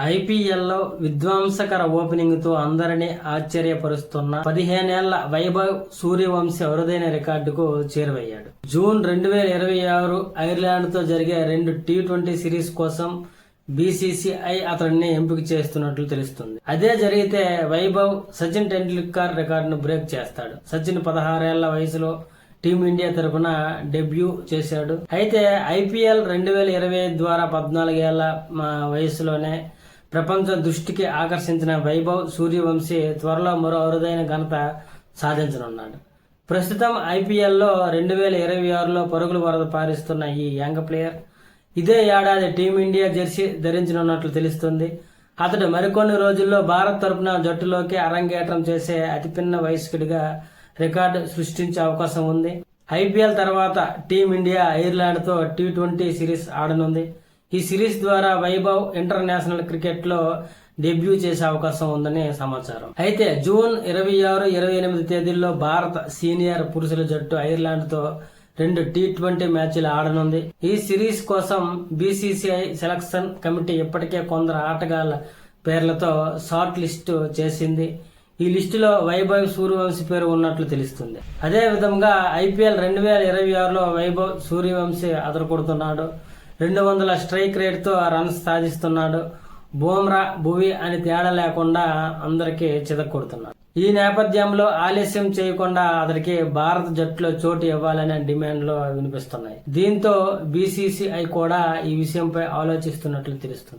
ఐపీఎల్లో విధ్వంసకర ఓపెనింగ్ తో అందరినీ ఆశ్చర్యపరుస్తున్న 15 ఏళ్ల వైభవ్ సూర్యవంశీ అరుదైన రికార్డుకు చేరువయ్యాడు. జూన్ 2026 ఐర్లాండ్ తో జరిగే 2 టీ20 సిరీస్ కోసం బీసీసీఐ అతడిని ఎంపిక చేస్తున్నట్లు తెలుస్తుంది. అదే జరిగితే వైభవ్ సచిన్ టెండూల్కర్ రికార్డును బ్రేక్ చేస్తాడు. సచిన్ 16 ఏళ్ల వయసులో టీమిండియా తరపున డెబ్యూ చేశాడు. అయితే ఐపీఎల్ 2025 ద్వారా 14 ఏళ్ల వయసులోనే ప్రపంచ దృష్టికి ఆకర్షించిన వైభవ్ సూర్యవంశీ త్వరలో మరో అరుదైన ఘనత సాధించనున్నాడు. ప్రస్తుతం ఐపీఎల్లో 2026లో పరుగుల వరద పారిస్తున్న ఈ యంగ్ ప్లేయర్ ఇదే ఏడాది టీమిండియా జెర్సీ ధరించనున్నట్లు తెలుస్తుంది. అతడు మరికొన్ని రోజుల్లో భారత్ తరపున జట్టులోకి అరంగేట్రం చేసే అతిపిన్న వయస్కుడిగా రికార్డు సృష్టించే అవకాశం ఉంది. ఐపీఎల్ తర్వాత టీమిండియా ఐర్లాండ్ తో టీ20 సిరీస్ ఆడనుంది. ఈ సిరీస్ ద్వారా వైభవ్ ఇంటర్నేషనల్ క్రికెట్ లో డెబ్యూ చేసే అవకాశం ఉందని సమాచారం. అయితే జూన్ 26, 28 తేదీల్లో భారత సీనియర్ పురుషుల జట్టు ఐర్లాండ్ తో 2 టీ20 మ్యాచ్లు ఆడనుంది. ఈ సిరీస్ కోసం బీసీసీఐ సెలక్షన్ కమిటీ ఇప్పటికే కొందరు ఆటగాళ్ల పేర్లతో షార్ట్ లిస్టు చేసింది. ఈ లిస్టులో వైభవ్ సూర్యవంశీ పేరు ఉన్నట్లు తెలుస్తుంది. అదే విధంగా ఐపీఎల్ 2026లో వైభవ్ సూర్యవంశీ అదరకొడుతున్నాడు. 200 స్ట్రైక్ రేట్ తో రన్స్ సాధిస్తున్నాడు. బుమ్రా, భువి అని తేడా లేకుండా అందరికీ చితక్కొడుతున్నాడు. ఈ నేపథ్యంలో ఆలస్యం చేయకుండా అతడికి భారత జట్టులో చోటు ఇవ్వాలనే డిమాండ్లు వినిపిస్తున్నాయి. దీంతో బీసీసీఐ కూడా ఈ విషయంపై ఆలోచిస్తున్నట్లు తెలుస్తుంది.